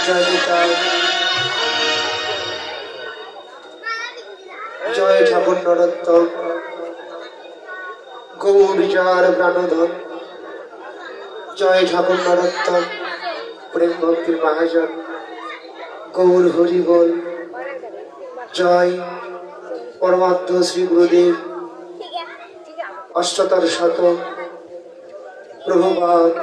জয় নিতাই জয় ঠাকুর নরোত্তম গৌর যার প্রাণধন জয় ঠাকুর নরোত্তম প্রেম ভক্তির মহাজন গৌর হরি বল জয় পরমাত্ম শ্রী গুরুদেব অষ্টতর শত প্রভুপাদ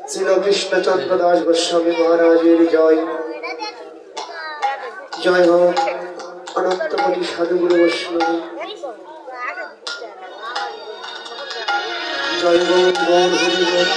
শ্রীল কৃষ্ণচন্দ্র দাস গোস্বামী মহারাজের জয় জয় হোক অনন্তমণি সাধুগুরু বৈষ্ণবী জয় গৌর গৌর হরি বল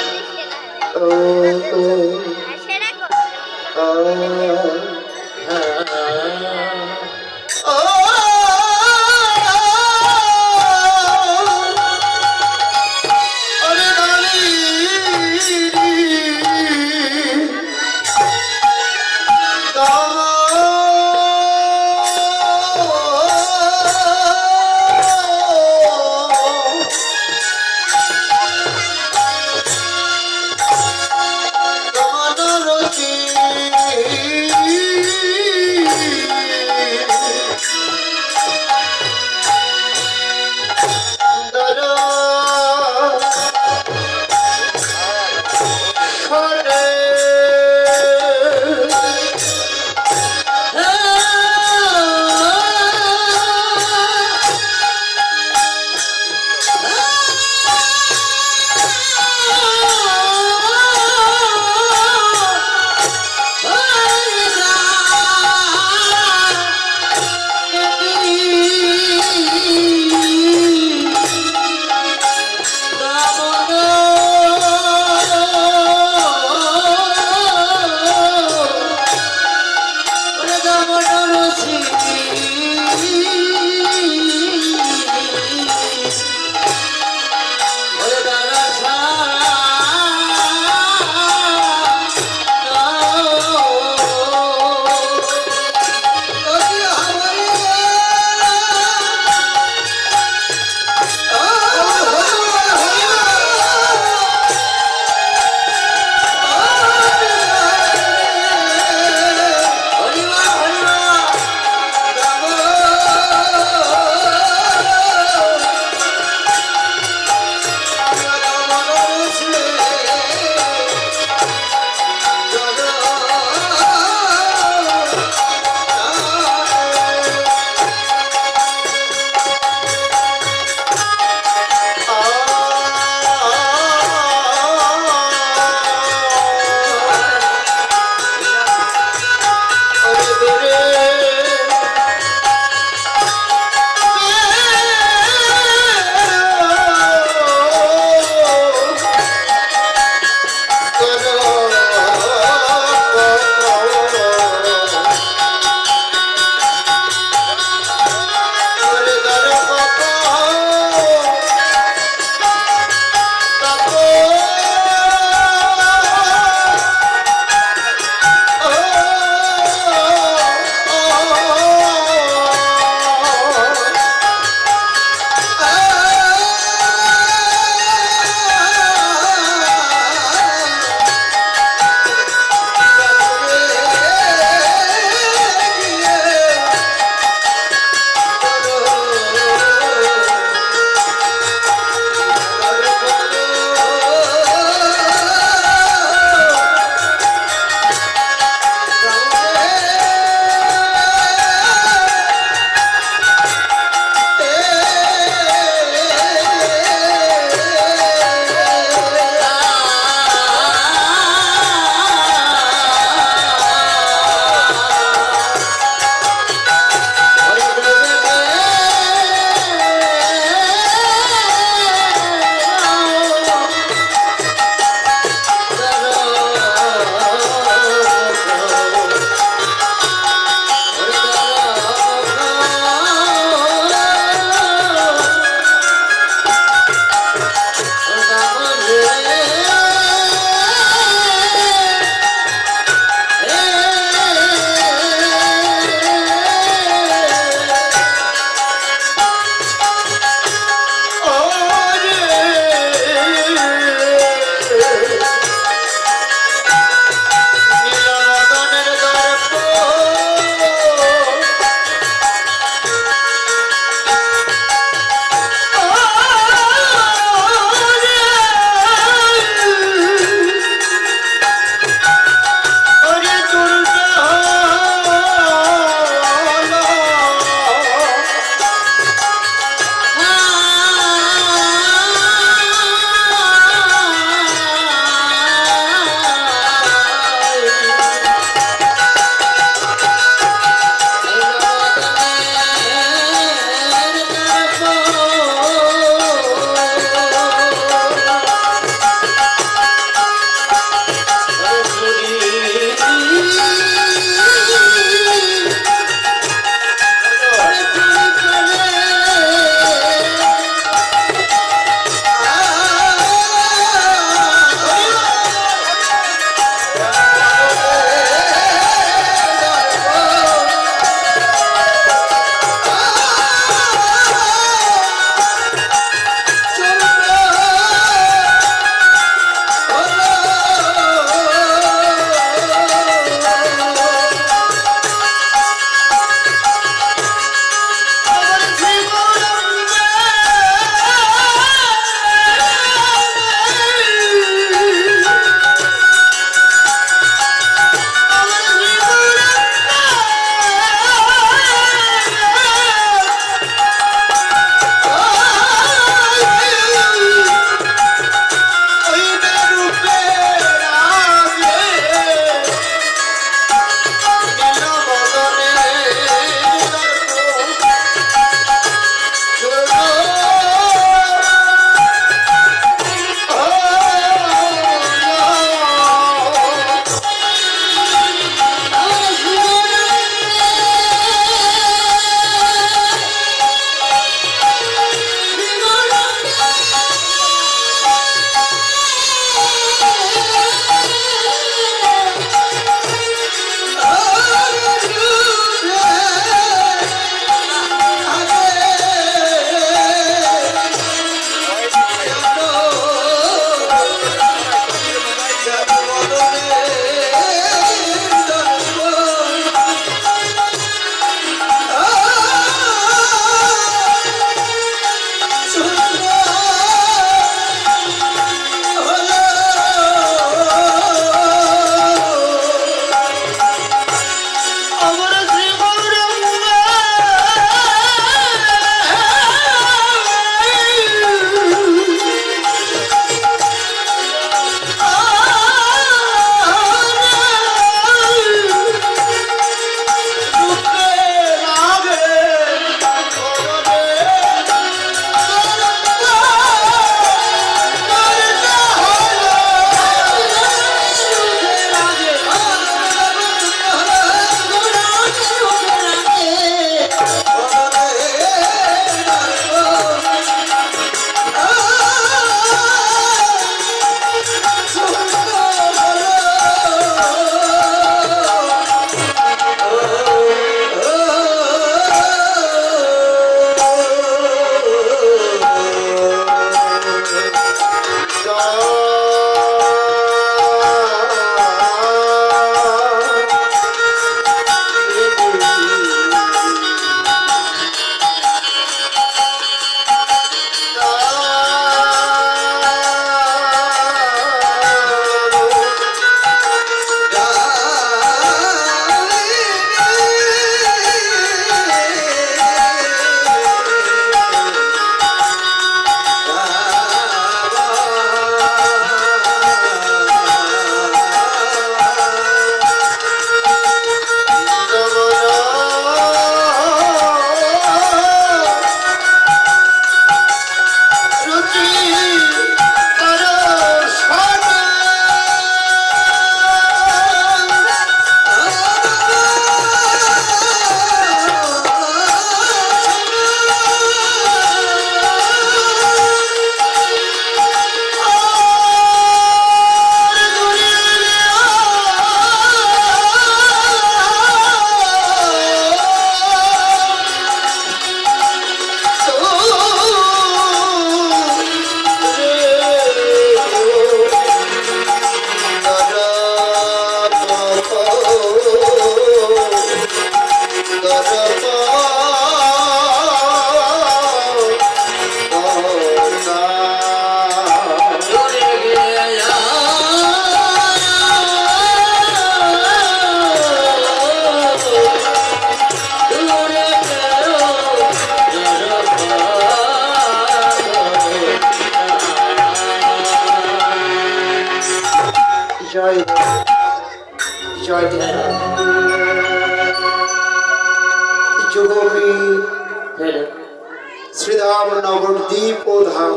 নাম নবদ্বীপ ও ধাম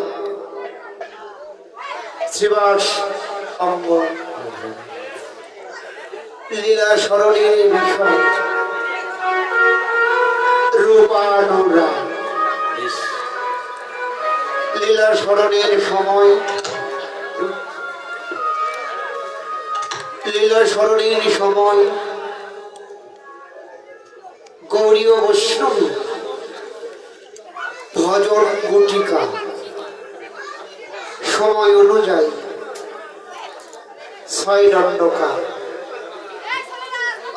শ্রীবাস অঙ্গন লীলা স্মরণের বিষয় রূপানুরা লীলা স্মরণের সময় লীলা স্মরণের সময় গৌরীয় বৈষ্ণবী ভজন গুটিকা সময় অনুযায়ী 6 দণ্ডকা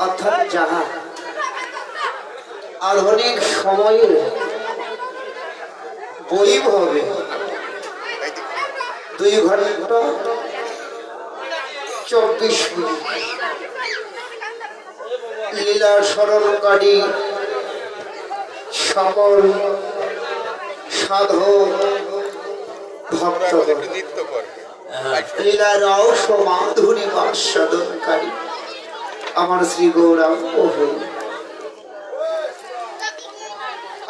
অর্থাৎ যাহা আধুনিক সময়ে বৈভবে 2 ঘন্টা 24 মিনিট লীলা স্মরণকারী সকল সাধক ভক্তগণ লীলা রস মাধুরী আস্বাদনকারী আমার শ্রী গৌরাঙ্গ হরি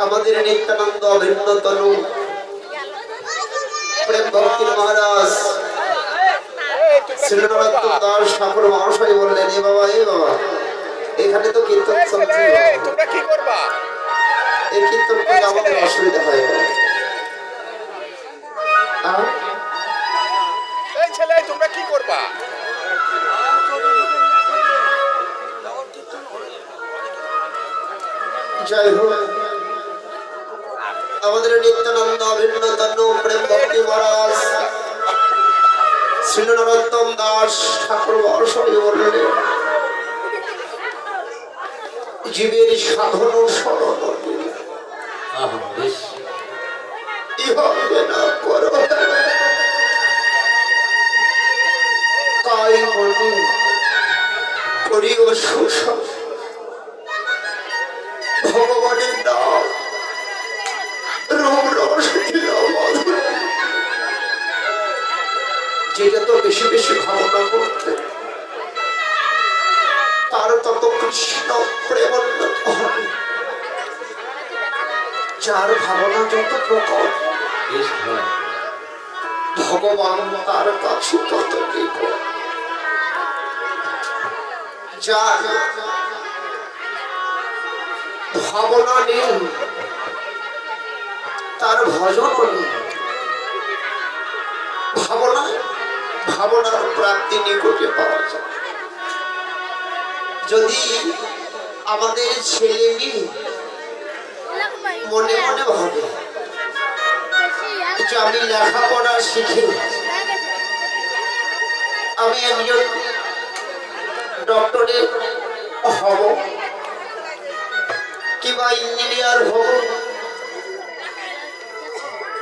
আমাদের নিত্যানন্দ অভিন্ন তনু প্রেম ভক্তির মহারাজ শ্রীনরোত্তম দাস ঠাকুর মহাশয় বললেন এ বাবা এখানে তো কীর্তন চলছে তোমরা কি করবা এই কীর্তন করলে আমাদের অসুবিধা হয় এই ছেলে তোমরা কি করবা জয় হোক আমাদের নিত্যানন্দ অভিন্ন তনু প্রেম ভক্তি মহারাজ শ্রীনরোত্তম দাস ঠাকুর মহাশয় বললেন জীবের সাধন স্মরণ না করো তাই মনে করিও শোষণ ভগবানের নাম রূপ রস যেটা তো বেশি বেশি ভাবনা করতে তার তত কৃষ্ণ প্রেমান্বিত হবে যার ভাবনা যত প্রকট ভগবান তার কাছে তত যার ভাবনা নেই তার ভজন নেই ভাবনার প্রাপ্তি নিকটে পাওয়া যায় যদি আমাদের ছেলে মেয়ে মনে মনে ভাবে যে আমি লেখাপড়া শিখে আমি একজন ডক্টরেট হব কিংবা ইঞ্জিনিয়ার হব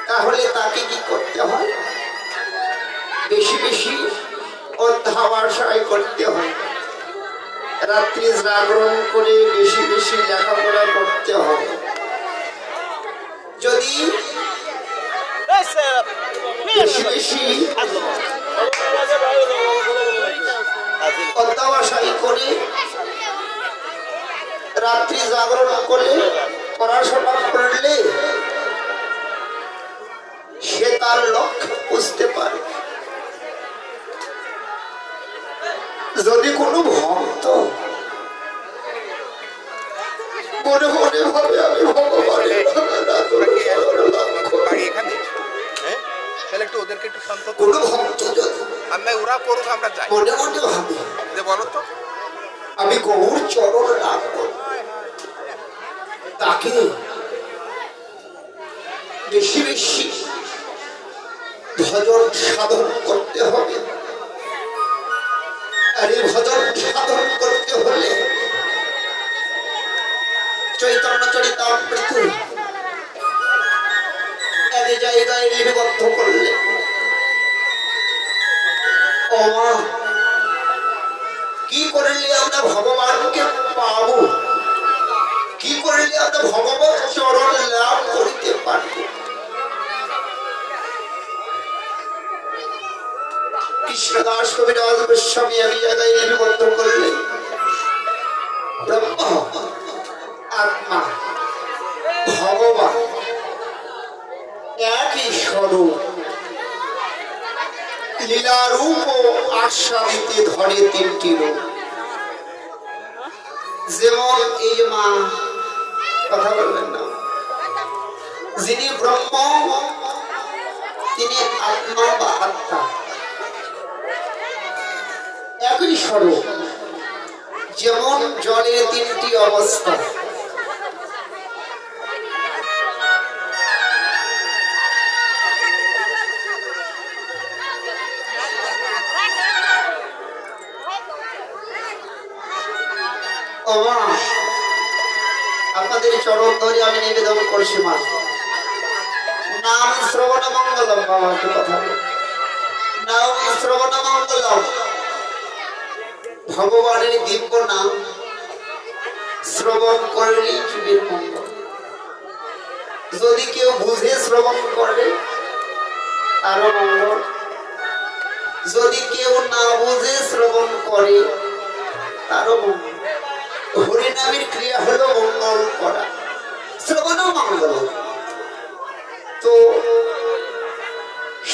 তাহলে তাকে কি করতে হয় বেশি বেশি অধ্যবসায় করতে হয় রাত্রি জাগরণ করে বেশি বেশি লেখাপড়া করতে হবে যদি বেশি বেশি অধ্যবসায় করে রাত্রি জাগরণ করে পড়াশোনা করলে সে তার লক্ষ্য বুঝতে পারে যদি কোনো ভক্ত মনে মনে ভাবে আমি ভগবানের কোনো ভক্ত মনে মনে ভাবে আমি গৌর চরণ লাভ করব তাকে বেশি বেশি ভজন সাধন করতে হবে আর এই ভজন সাধন করতে হলে চৈতন্য চরিতামৃত এক জায়গায় লিপিবদ্ধ করলে ও মা কি করলে আমরা ভগবানকে পাবো কি করলে আমরা ভগবত চরণ লাভ করিতে পারব কৃষ্ণদাস কবিরাজ গোস্বামী এক জায়গায় লিপিবদ্ধ করলেন ব্রহ্ম আত্মা ভগবান ক্রিয়া রূপ ও আস্বাদিতে ধরে তিনটি রূপ। যেমন এই যে মা, কথা বলবেন না, যিনি ব্রহ্ম তিনি আত্মা বা আত্মা, একই স্বরূপ। যেমন জলের তিনটি অবস্থা, আপনাদের চরণ ধরে আমি নিবেদন করছি মা, নাম শ্রবণ মঙ্গলম। বাবা একটু কথা, নাম শ্রবণ মঙ্গলম, ভগবানের দিব্য নাম শ্রবণ করলেই জীবের মঙ্গল। যদি কেউ বুঝে শ্রবণ করে তারও মঙ্গল, যদি কেউ না বুঝে শ্রবণ করে তারও মঙ্গল। হরিনামের ক্রিয়া হলো মঙ্গল করা, শ্রবণ মঙ্গল। তো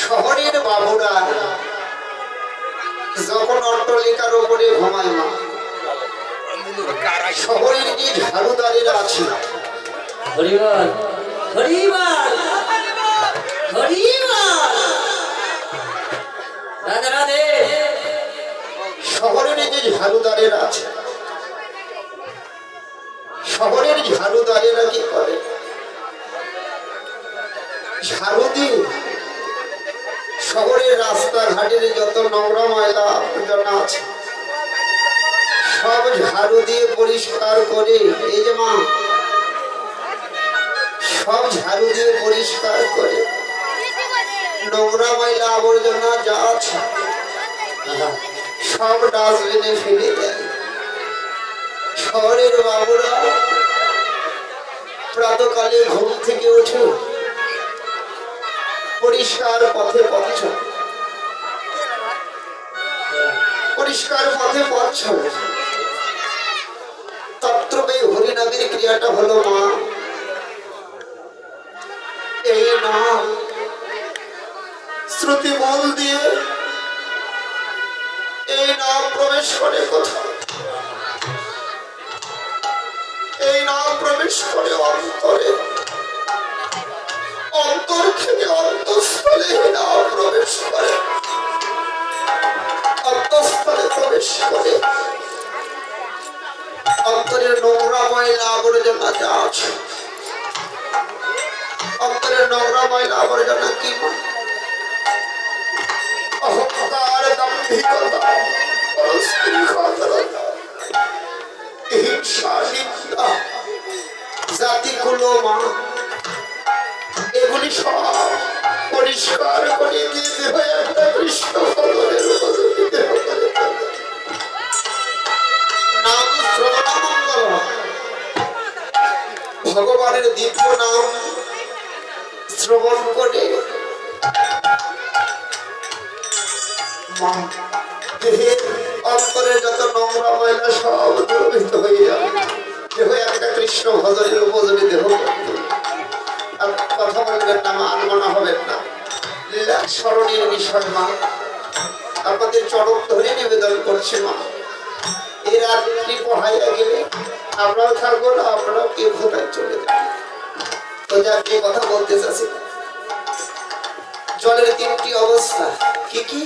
শহরের বাবুরা যখন অট্টালিকার উপরে ঘুমায় মা, শহরের যে ঝাড়ুদারেরা আছে, হরিবল হরিবল হরিবল, রাধে রাধে। শহরের যে ঝাড়ুদারেরা আছে, শহরের ঝাড়ুদারেরা কি করে, ঝাড়ু দিয়ে শহরের রাস্তাঘাটের যত নোংরা ময়লা আবর্জনা আছে সব ঝাড়ু দিয়ে পরিষ্কার করে, এই যে মা, সব ঝাড়ু দিয়ে পরিষ্কার করে নোংরা ময়লা আবর্জনা যা আছে সব ডাস্টবিনে ফেলে দেয়। শহরের বাবুরা প্রাতকালে ঘুম থেকে উঠে পরিষ্কার পথে পথ চলে, পরিষ্কার পথে পথ চলে। তত্ত্বে হরিনামের ক্রিয়াটা হলো মা, এই নাম শ্রুতি মূল দিয়ে এই নাম প্রবেশ করে কোথায়, এই নাম প্রবেশ করে অন্তরে, অন্তর থেকে অন্তঃস্থলে নাম প্রবেশ করে, অন্তঃস্থলে প্রবেশ করে অন্তরের নোংরা ময়লা আবর্জনা যা আছে, অন্তরের নোংরা ময়লা আবর্জনা কি, অহংকার, দাম্ভিকতা, পরস্পরিকতা, হিংসা, নিন্দা, জাতিকুলো মা, এগুলি সব পরিষ্কার করে দিতে হয় একটা কৃষ্ণ ভগবানের উপযোগী দেহ করে। নাম শ্রবণ মঙ্গল, ভগবানের দিব্য নাম শ্রবণ করে মা দেহের অন্তরে যত নোংরা ময়লা সব দূরীভূত হয়ে যাবে, দেহ একটা কৃষ্ণ ভজনের উপযোগী দেহ। আর কথা বলবেন না মা, আনমনা হবেন না, লীলা স্মরণের বিষয় মা, আপনাদের চরণ ধরে নিবেদন করছি মা। এই রাত্রি পড়াইয়া গেলে আমরাও থাকবো না, আমরাও কেউ কোথায় চলে যাবো। তো যার যে কথা বলতে চাচ্ছি, জলের তিনটি অবস্থা কি কি,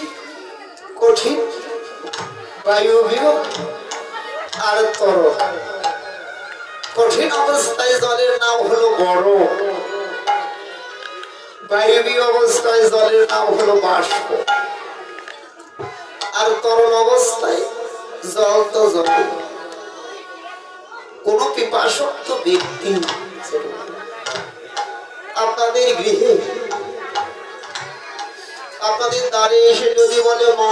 কঠিন, বায়ুবীয় আর তরল। কঠিন অবস্থায় জলের নাম হলো গরম, বায়ুবীয় অবস্থায় জলের নাম হলো বাষ্প, আর তরল অবস্থায় জল তো জল। কোন পিপাসক্ত ব্যক্তি আপনাদের গৃহে আপনাদের দ্বারে এসে যদি বলে মা,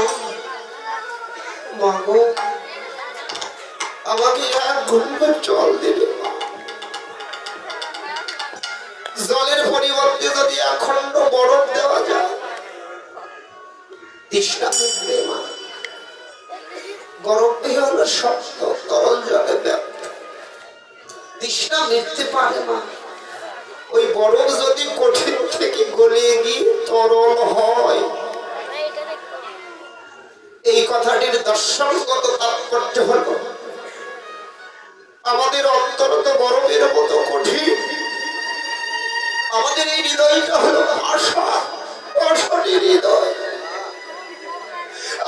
মাগো আমাকে এক ঘন্টা জল দেবে, জলের পরিবর্তে যদি অখণ্ড বরফ দেওয়া যায় তৃষ্ণা মিটবে মা। গরমটি হলো শক্ত, তরল জলে ব্যাপ্ত, তৃষ্ণা মিটতে পারে মা। ওই বরফ যদি কঠিন থেকে গলিয়ে গিয়ে তরল হয় দর্শনগত তাৎপর্য হল আমাদের অন্তর তো গরমের মতো কঠিন, আমাদের এই হৃদয়টা হলো আশা অশনি হৃদয়,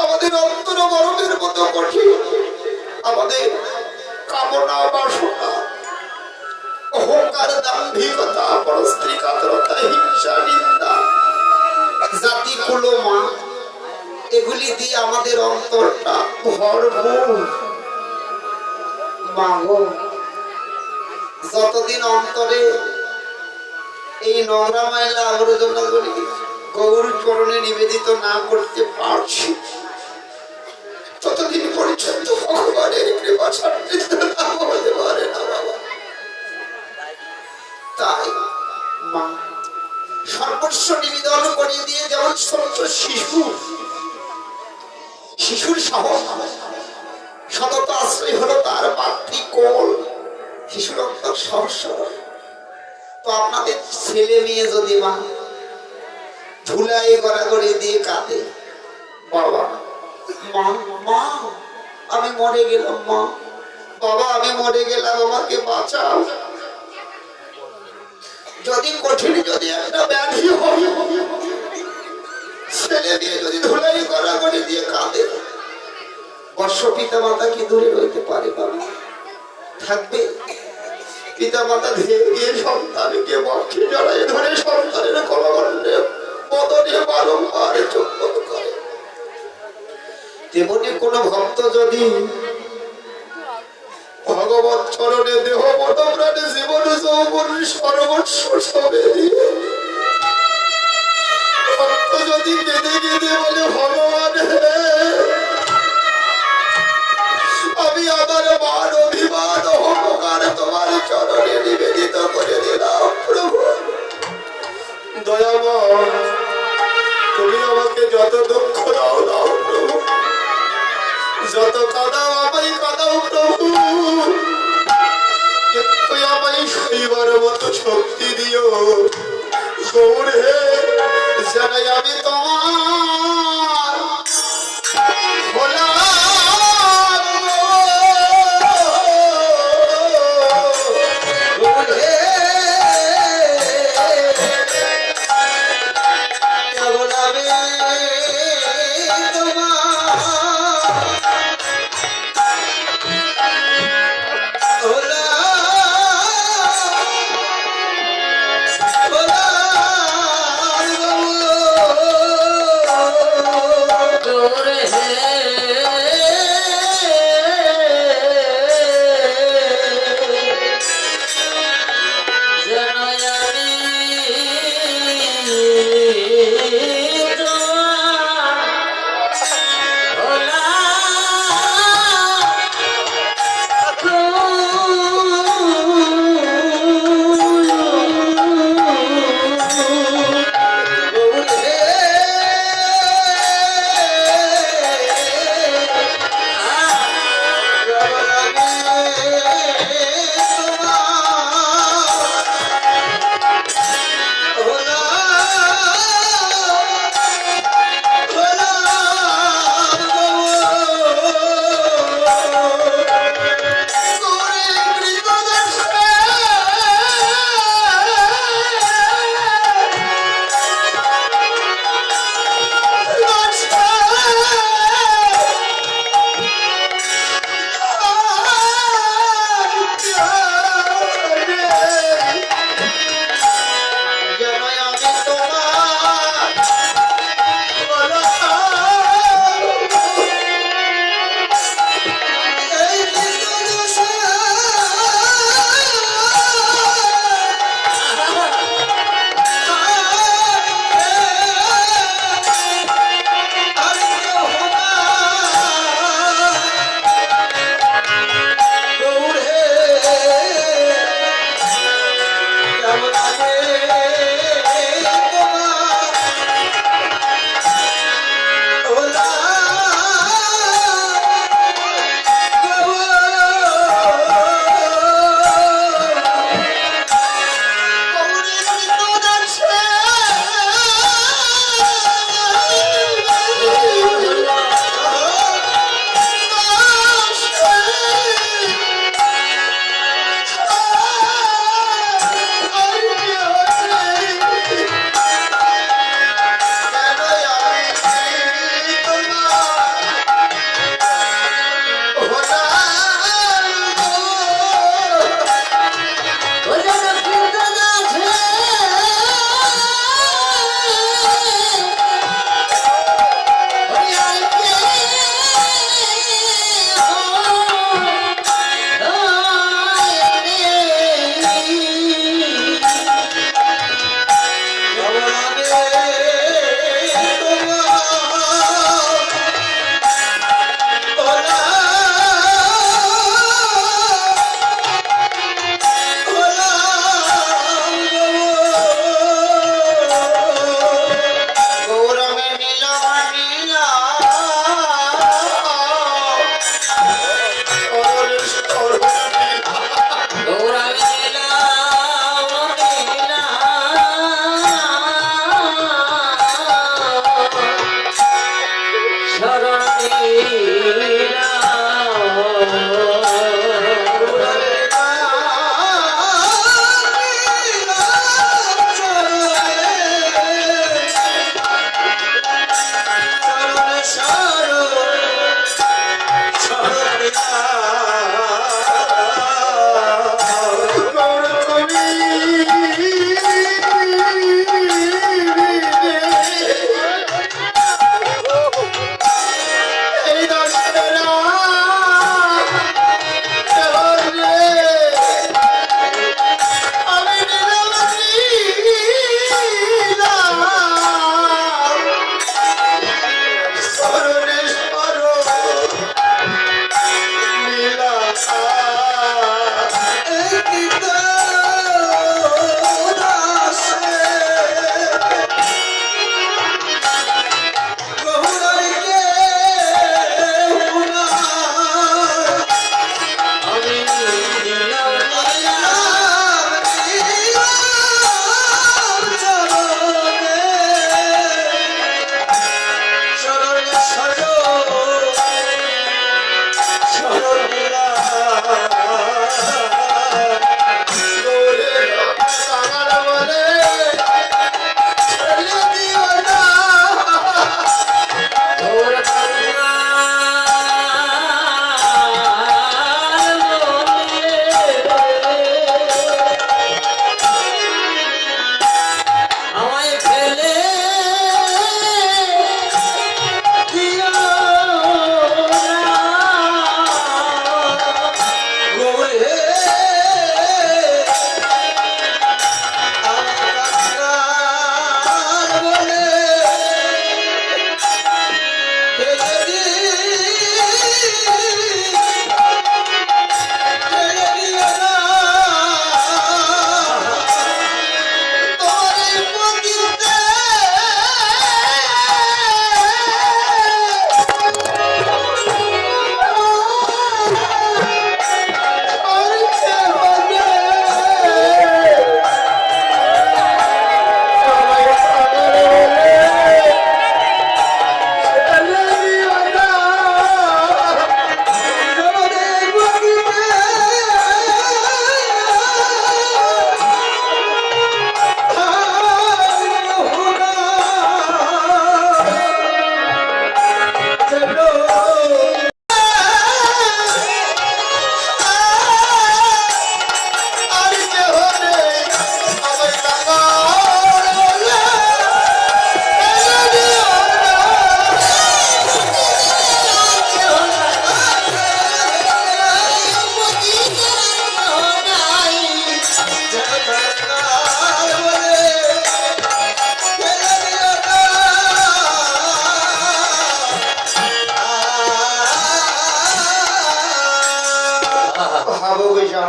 আমাদের অন্তর গরমের মতো কঠিন, আমাদের কামনা বাসনা অহংকার দাম্ভিকতা পরস্ত্রীকাতরতা হিংসা নিন্দা জাতি কুলমা এগুলি দিয়ে আমাদের অন্তরটা ভরপুর। মাগো, যতদিন অন্তরে এই নোংরা ময়লা আবর্জনা গুলি গৌর চরণে নিবেদিত না করতে পারছি, ততদিন পর্যন্ত ভগবানের কৃপা সান্নিধ্য না হতে পারে না বাবা। তাই মা সর্বস্ব নিবেদন করিয়ে দিয়ে যেমন ছোট্ট শিশুর সাহস সতত আশ্রয় হলো তার মাতৃকোল, শিশুর অন্তর সহস। তো আপনাদের ছেলে মেয়ে যদি মা ধুলাই গড়াগড়ি দিয়ে কাঁদে, বাবা মা মা আমি মরে গেলাম, মা বাবা আমি মরে গেলাম, আমাকে বাঁচাও, যদি কঠিন যদি একটা ব্যাধি হয়, ছেলে মেয়ে যদি ধুলাই গড়াগড়ি দিয়ে কাঁদে, বর্ষ পিতা মাতা কি দূরে রইতে পারে বাবা? থাকবে? পিতা মাতা ধীরে গিয়ে সন্তানকে বক্ষে জড়াই ধরে সন্তানের কলকণ্ডে বদনে বারংবার চুম্বন করে। তেমনি কোন ভক্ত যদি ভগবত চরণে দেহ মত প্রাণে জীবন যৌবন সর্বস্ব সবে দিয়ে ভক্ত যদি কেঁদে কেঁদে বলে, ভগবান আমি আমার মান অভিমান অহংকার তোমার চরণে নিবেদিত করে দিলাম, প্রভু দয়াময় তুমি আমাকে যত দুঃখ দাও দাও প্রভু, যত কাঁদাও আমায় কাঁদাও প্রভু, কিন্তু আমায় শৈবার মতো শক্তি দিও গৌর হে, জানাই আমি তোমার ভোলা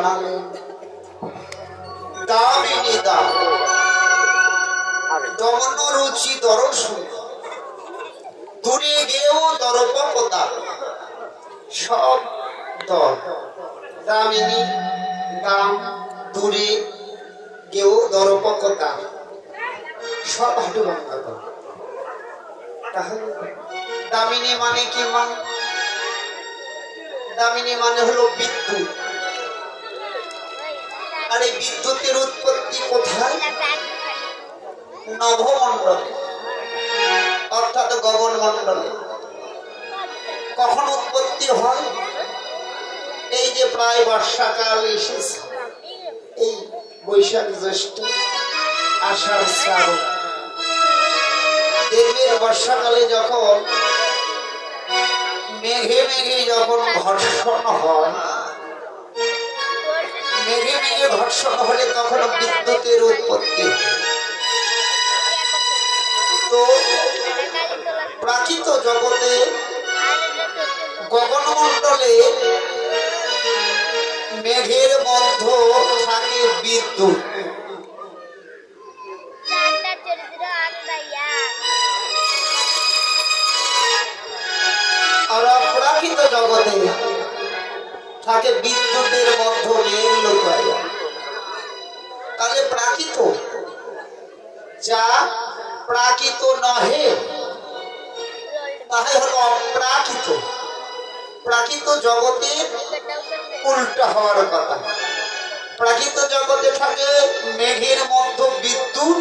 জানালেন দামিনী দাম দমন রুচি দর্শন দূরে গেও দরপকতা সব দর দামিনী দাম দূরে কেউ দরপকতা সব হাঁটু ভাঙা দর। তাহলে দামিনী মানে কি মা? দামিনী মানে হলো বিদ্যুৎ। আর এই বিদ্যুতের উৎপত্তি কোথায়? নভমণ্ডলে অর্থাৎ গগন মণ্ডলে। কখন উৎপত্তি হয়? এই যে প্রায় বর্ষাকাল এসেছে, এই বৈশাখ জ্যৈষ্ঠ আষাঢ় শ্রাবণ, দেখবেন বর্ষাকালে যখন মেঘে মেঘে যখন ঘর্ষণ হয়, মেঘে মেঘে ঘর্ষণ হলে তখন বিদ্যুতের উৎপত্তি। তো প্রাকৃত জগতে গগনমণ্ডলে মেঘের মধ্যে থাকে বিদ্যুৎ, আর অপ্রাকৃত জগতে থাকে বিদ্যুতের মধ্যে মেঘ লুকায়া। তাহলে প্রাকৃত যা প্রাকৃত নহে তাই হলো অপ্রাকৃত। প্রাকৃত জগতে উল্টা হওয়ার কথা। প্রাকৃত জগতে থাকে মেঘের মধ্যে বিদ্যুৎ,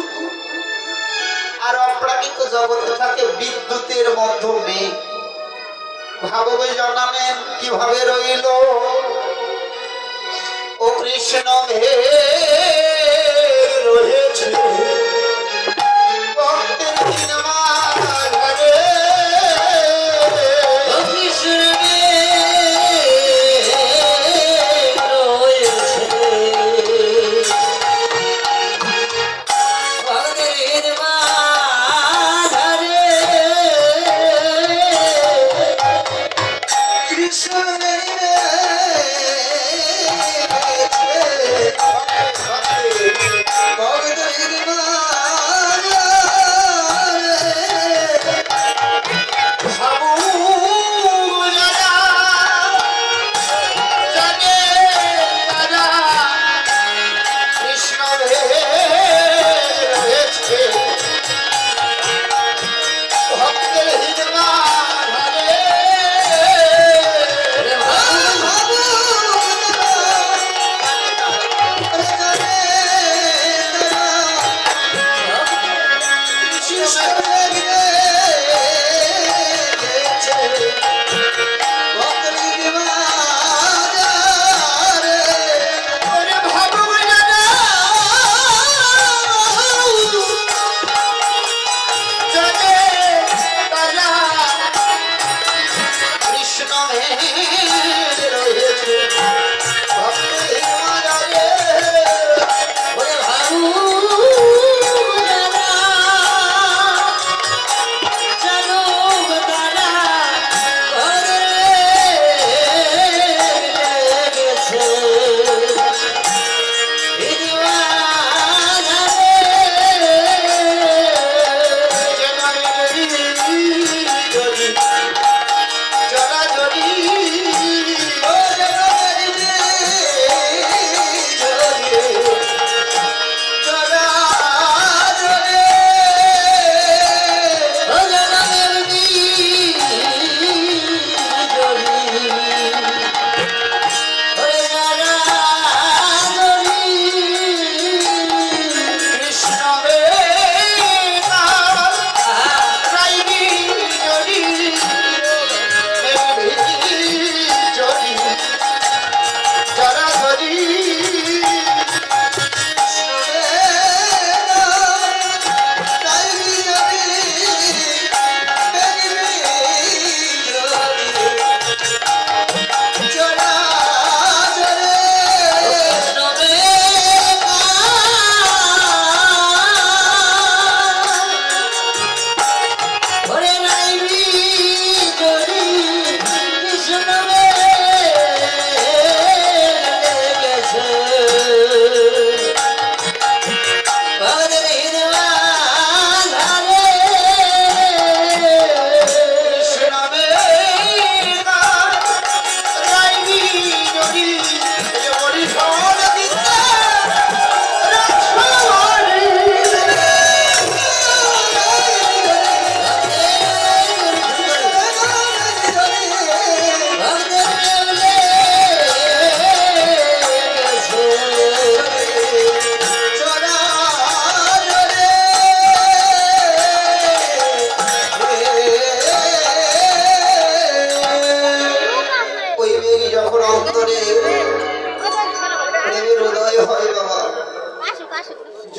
আর অপ্রাকৃত জগতে থাকে বিদ্যুতের মধ্যে মেঘ। ভাববে জানালেন কিভাবে রইল ও কৃষ্ণ রয়েছে ভক্তের মাঝে। ও কৃষ্ণ রয়েছে ভক্তের মাঝে। কৃষ্ণ রয়েছে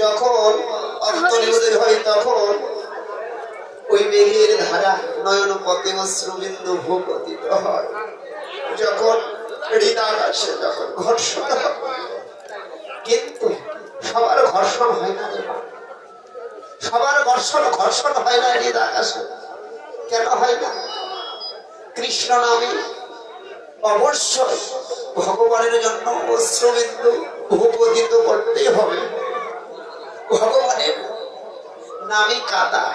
যখন অন্তরে উদয় হয় তখন ওই মেঘের ধারা নয়ন পথে অশ্রুবিন্দু ভূপতিত হয়। যখন হৃদয় আসে, যখন ঘর্ষণ হয়, কিন্তু সবার ঘর্ষণ হয় না রে মা। সবার ঘর্ষণ হয় না হৃদয় আসে। কেন হয় না? কৃষ্ণ নামে অবশ্যই ভগবানের জন্য অশ্রুবিন্দু ভূপতিত করতেই হবে। ভগবানের নামে কাদা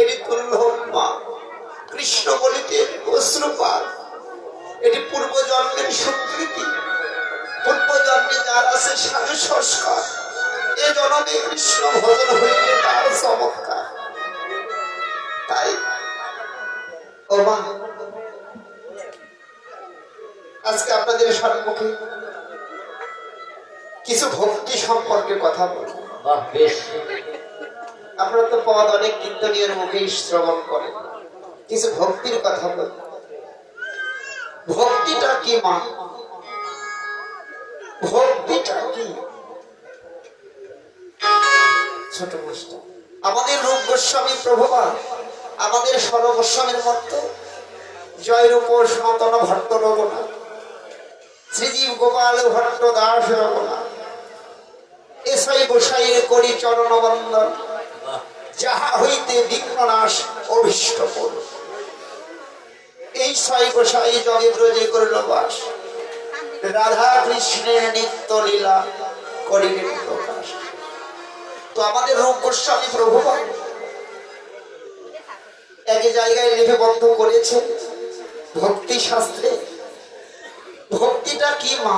এটি তুল্য মা। কৃষ্ণ বলিতে অশ্রুপাত, এটি পূর্ব জন্মের স্বীকৃতি। পূর্ব জন্মে যার আছে সাধু সংস্কার, এ জন্মে কৃষ্ণ ভজন হইলে তার চমৎকার। তাই ও মা, আজকে আপনাদের সম্মুখে কিছু ভক্তি সম্পর্কে কথা বলবো। বাহ, বেশ। আপনারা তো পদ অনেক কীর্তনীয় মুখে শ্রবণ করেন, কিছু ভক্তির কথা বলবো। ভক্তিটা কি মা? ভক্তিটা কি? ছোট মাস্টার আমাদের রূপ গোস্বামী প্রভুপাদ, আমাদের সর্বস্বামীর মতো জয়রূপ সনাতন ভট্ট রঘুনাথ, শ্রীজীব গোপাল ভট্ট দাস রঘুনাথ, এসই গোসাইয়ের করি চরণ বন্দন, যাহা হইতে বিঘ্ননাশ অভীষ্ট করুন। এই ছয় গোসাই জগে ব্রজে করিল বাস, রাধা কৃষ্ণের নিত্য লীলা করিলেন প্রকাশ। তো আমাদের রূপ গোস্বামী প্রভুপাদ এক জায়গায় লিপিবদ্ধ করেছে ভক্তি শাস্ত্রে। ভক্তিটা কি মা?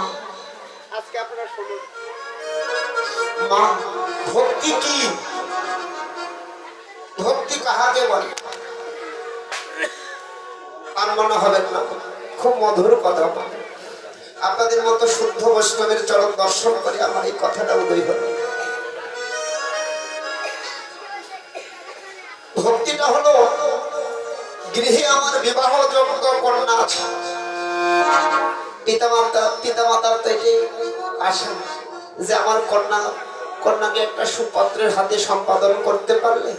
আজকে আপনারা শুনুন মা, ভক্তি কি? ভক্তি কাহাকে বলে? আর মনে হবেন না, খুব মধুর কথা বলে। আপনাদের মতো শুদ্ধ বৈষ্ণবের চরণ দর্শন করে আমার এই কথাটা উদয় হল। ভক্তিটা হলো গৃহে আমার বিবাহ যোগ্য কন্যা আছে, পিতামাতার থেকে আসেন যে আমার কন্যাকে একটা সুপাত্রের হাতে সম্পাদন করতে পারলে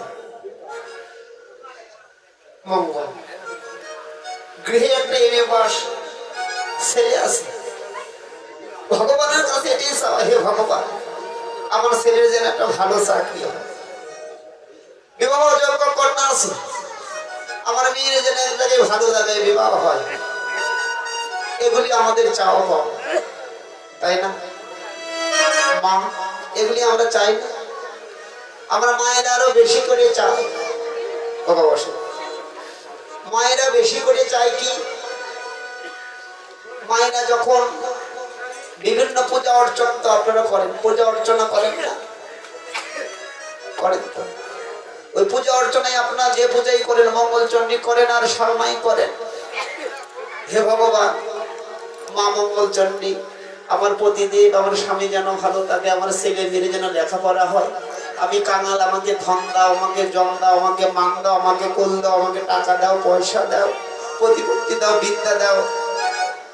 মঙ্গল। গৃহে একটা এমএ পাস ছেলে আছে, ভগবানের কাছে এটাই চাওয়া, হে ভগবান আমার ছেলের যেন একটা ভালো চাকরি হয়। বিবাহ যোগ্য কন্যা আছে, আমার মেয়ের যেন এক জায়গায় ভালো জায়গায় বিবাহ হয়। এগুলি আমাদের চাওয়া পাওয়া, তাই না মা? এগুলি আমরা চাই না? আমরা মায়েরা আরো বেশি করে চাই। বাবা বসে। মায়েরা বেশি করে চাই কি? মায়েরা যখন বিভিন্ন পূজা অর্চনা, তো আপনারা করেন, পূজা অর্চনা করেন না? করেন তো। ওই পূজা অর্চনায় আপনারা যে পূজাই করেন, মঙ্গল চণ্ডী করেন আর শর্মাই করেন। হে ভগবান, মা মঙ্গল চণ্ডী, আমার প্রতিদেব, আমার স্বামী যেন ভালো থাকে, আমার ছেলে মেয়ে যেন লেখাপড়া হয়। আমি কাঙাল, আমাকে ধন দাও, আমাকে জম দাও, আমাকে মান দাও, আমাকে কুল দাও, আমাকে টাকা দাও, পয়সা দাও, প্রতিপত্তি দাও, বিদ্যা দাও।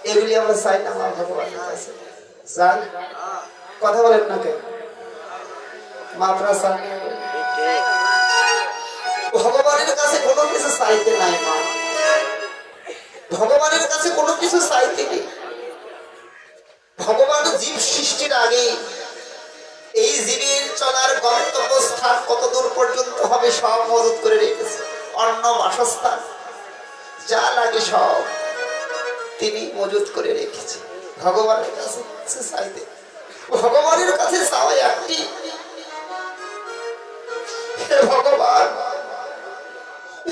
এগুলি আমরা চাই না মা ভগবানের কাছে? চাই? কথা বলেন না কেন মা? আপনারা চান? ভগবানের কাছে কোনো কিছু চাইতে নাই মা। ভগবানের কাছে কোনো কিছু চাইতে নেই। ভগবান জীব সৃষ্টির আগে এই জীবের চলার গন্তব্য স্থান কত দূর পর্যন্ত হবে সব মজুত করে রেখেছে। অন্ন, বাসস্থান, যা লাগে সব তিনি মজুত করে রেখেছে। ভগবানের কাছে চাইতে, ভগবানের কাছে চাওয়া একটি, হে ভগবান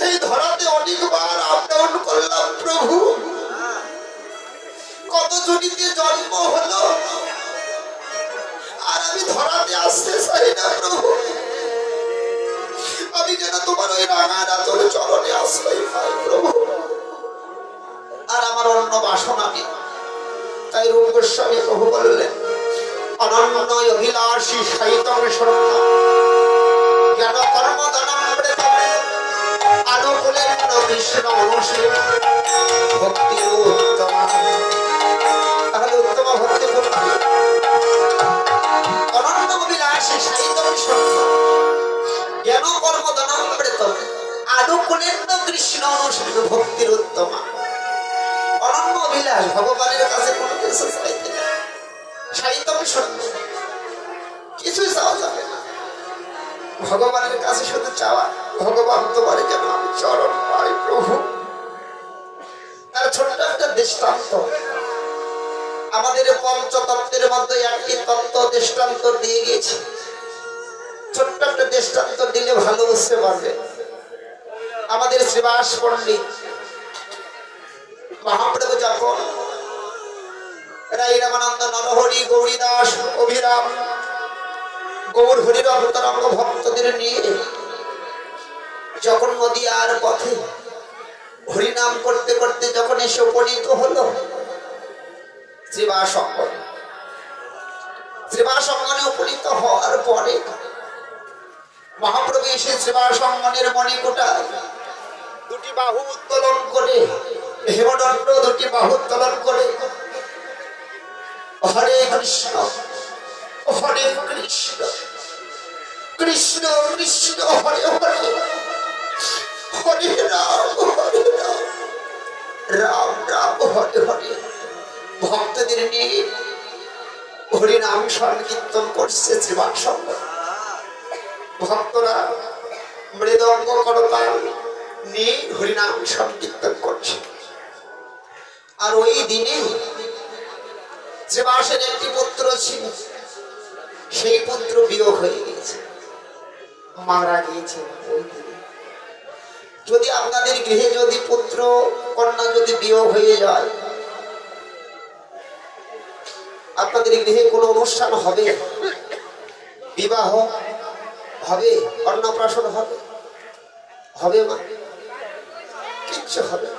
এই ধরাতে অনেকবার আপ ডাউন করলাম প্রভু, কত জনিতে জন্ম হলো, আর আমি ধরাতে আসতে চাই না প্রভু। আমি যেন তোমার ওই রাঙা রাতর চরণে আশ্রয় পাই প্রভু, আর আমার অন্য বাসনা নেই। তাই রূপ গোস্বামী প্রভু বললেন, অনন্য অভিলাষী সাহিত্যম শরণ্য জ্ঞান কর্ম দানম আনুকূলেন কৃষ্ণ অনুশীল ভক্তি উত্তম। তাহলে উত্তম ভক্তি করতে অনন্য অভিলাষী সাহিত্যম আকুলেন্দ কৃষ্ণ অনুসৃত ভক্তির উত্তমা অনন্য অভিলাষ ভগবানের কাছে কোনো কিছু চাইতে না সাহিত্যম শূন্য কিছুই চাওয়া যাবে না ভগবানের কাছে শুধু চাওয়া ভগবান তোমার যেন আমি চরণ পাই প্রভু তার ছোট্ট একটা দৃষ্টান্ত আমাদের পঞ্চতত্ত্বের মধ্যে একটি তত্ত্ব দৃষ্টান্ত দিয়ে গেছে ছোট্ট একটা দৃষ্টান্ত দিলে ভালো বুঝতে পারবে আমাদের শ্রীবাস পণ্ডিত মহাপ্রভু যখন রাই রামানন্দ নরহরি গৌরীদাস অভিরাম গৌর হরির অন্তরঙ্গ ভক্তদের নিয়ে যখন নদীয়ার পথে হরিনাম করতে করতে যখন এসে উপনীত হলো শ্রীবাসঙ্গনে উপনীত হওয়ার পরে মহাপ্রভু এসে শ্রীবাসঙ্গনের মণিকোটায় দুটি বাহু উত্তোলন করে হেমদণ্ড দুটি বাহু উত্তোলন করে হরে কৃষ্ণ হরে কৃষ্ণ কৃষ্ণ কৃষ্ণ হরে হরে হরে রাম রাম রাম হরে হরে ভক্তদের নিয়ে হরিনাম সংকীর্তন করছে শ্রীবাসঙ্গ ভক্তরা মৃদঙ্গ করতাল নিয়ে হরিনাম সংকীর্তন করছে আর ওই দিনে শ্রীবাসের একটি পুত্র ছিল সেই পুত্র বিয়োগ হয়ে গিয়েছে মারা গিয়েছে ওই দিনে যদি আপনাদের গৃহে যদি পুত্র কন্যা যদি বিয়োগ হয়ে যায় আপনাদের গৃহে কোনো অনুষ্ঠান হবে বিবাহ হবে অন্নপ্রাশন হবে হবে মা কিচ্ছু হবে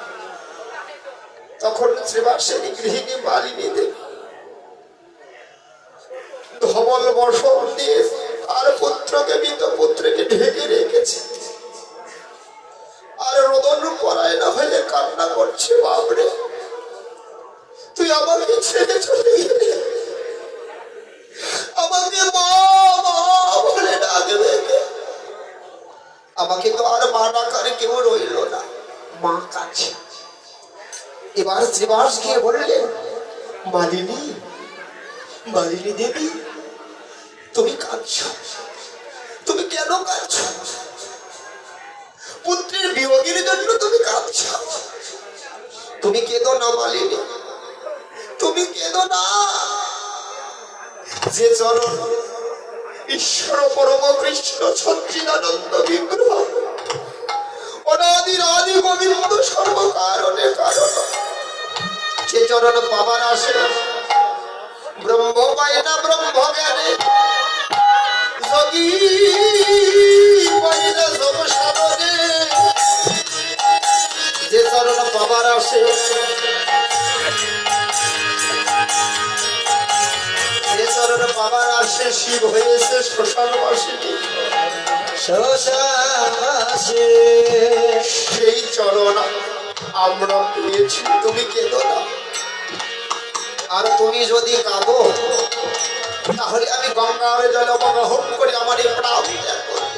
তখন শ্রীবাসের গৃহিণী মালিনী দেবী ধবল বসন দিয়ে আর পুত্রকে মৃত পুত্রকে ঢেকে রেখেছে আর রোদন পরায় না হয়ে কান্না করছে বাবরে তুই আমাকে ছেড়ে চলে গেলে আমাকে মা মা বলে ডাকবে আমাকে তো আর মা ডাকার কেউ রইল না মা কাছে এবার শ্রীবাস গিয়ে বললেন মালিনী মালিনী দেবী তুমি কাঁদছ তুমি কেন কাঁদছ পুত্রের বিয়োগের জন্য তুমি কাঁদছ তুমি কেঁদো না মালিনী তুমি কেঁদো না যে চরণ ঈশ্বর পরম কৃষ্ণ সচ্চিদানন্দ বিগ্রহ অনাদির আদি গোবিন্দ সর্বকারণে কারণ যে চরণ পাবার আসে ব্রহ্ম পায় না ব্রহ্ম জ্ঞানে যোগী পায় না সমসাধনে যে চরণ পাবার আসে যে চরণ পাবার আসে শিব হয়েছে শ্মশানবাসিনী শ্মশানবাসী সেই চরণ আমরা পেয়েছি তুমি কেঁদো না আর তুমি যদি কাঁদো তাহলে আমি গঙ্গার জলে অবগাহন করে আমার এই প্রাণ ত্যাগ করব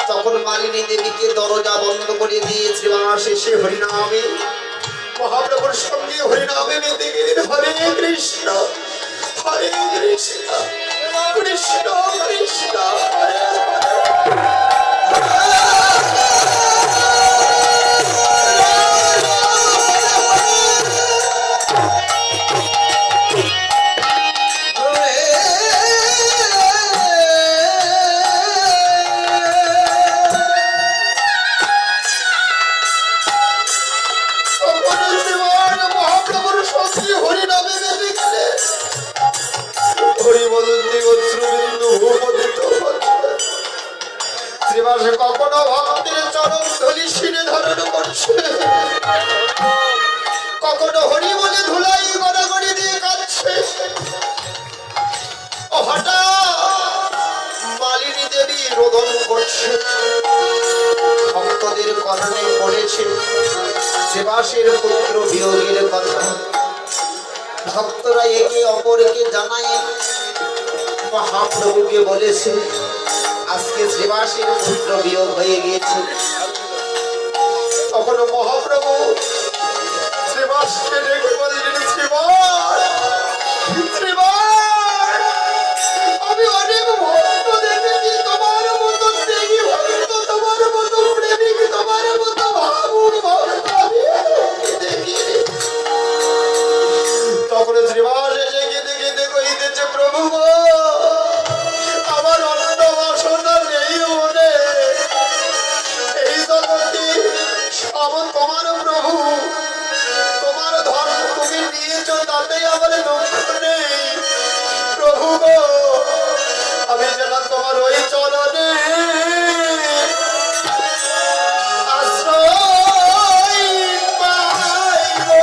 তখন মালিনী দেবীকে দরজা বন্ধ করে দিয়ে শ্রীবাস এসে হরিনামে মহাপ্রভুর সঙ্গে হরিনামে মেতে গেলেন হরে কৃষ্ণ হরে কৃষ্ণ কৃষ্ণ কৃষ্ণ হরে কখনো ভক্তের চরণ ধুলি শিরে ধারণ করছে কখনো হরি বলে ধুলাই গড়াগড়ি দিয়ে কাঁদছে হঠাৎ মালিনী দেবী রোদন করছে ভক্তদের কর্ণে পড়েছে শ্রীবাসের পুত্র বিয়োগের কথা ভক্তরা একে অপরকে জানায় মহাপ্রভুকে বলেছে আজকে শ্রীবাসীর পুত্র বিয়োগ হয়ে গিয়েছে। তখন মহাপ্রভু শ্রীবাসকে ডেকে বললেন, শ্রীবাস, শ্রীবাস, আমি অনেক ভক্ত দেখেছি, তোমার মতো ত্যাগী ভক্ত, তোমার মতো প্রেমিক, তোমার মতো ভাবুক ভক্ত আমি দেখিনি। তখন শ্রীবাস এসে কেঁদে কেঁদে কহিতেছে, প্রভু গো, আমার অন্য বাসনা নেই মনে, এই জগতে সব তোমার প্রভু, তোমার ধর্ম তুমি নিয়েছ, তাতেই আমার দুঃখ নেই। প্রভু গো, আমি যেন তোমার ওই চরণে আশ্রয় পাই গো।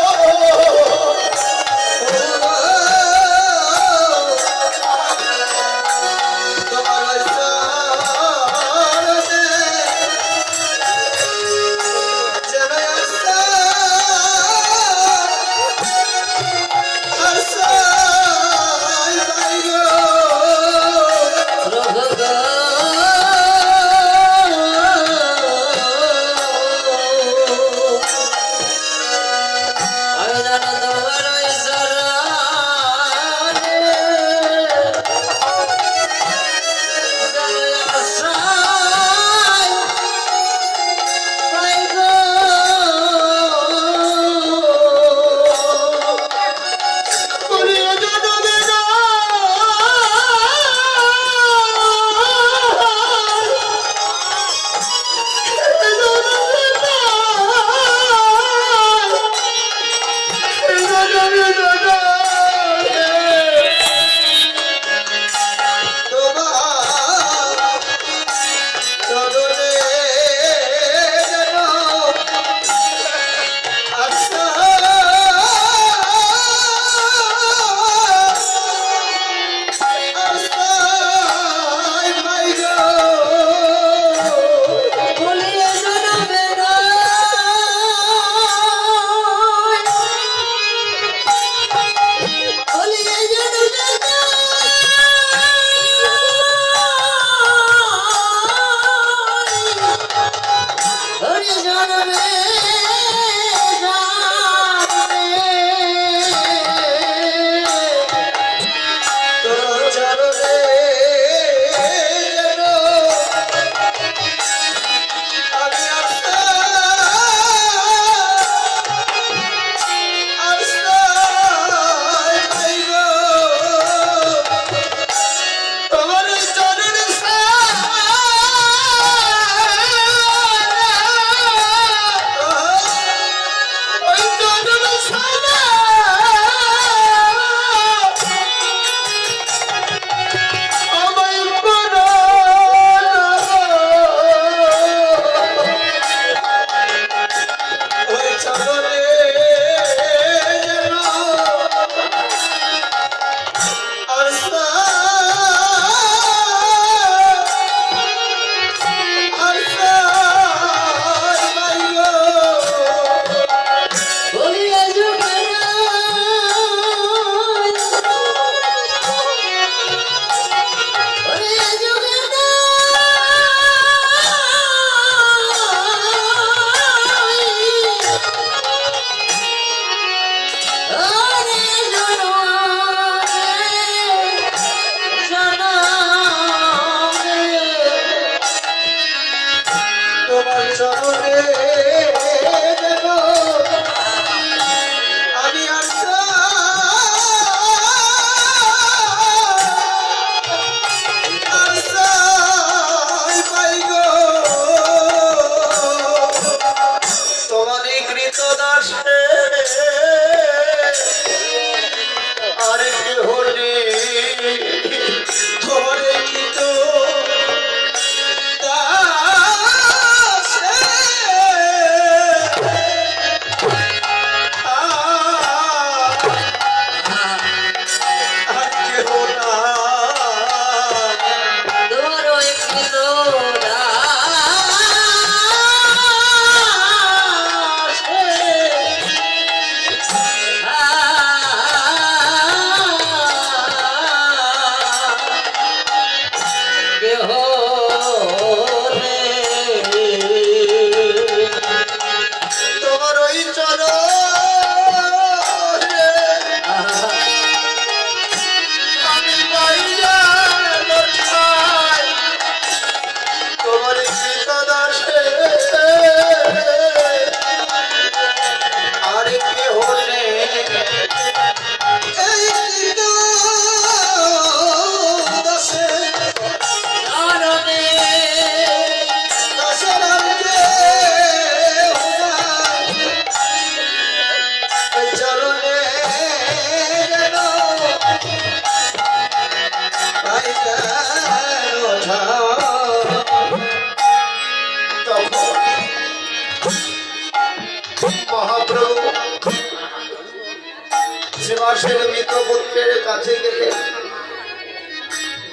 মৃত পুত্রের কাছে গেলেন,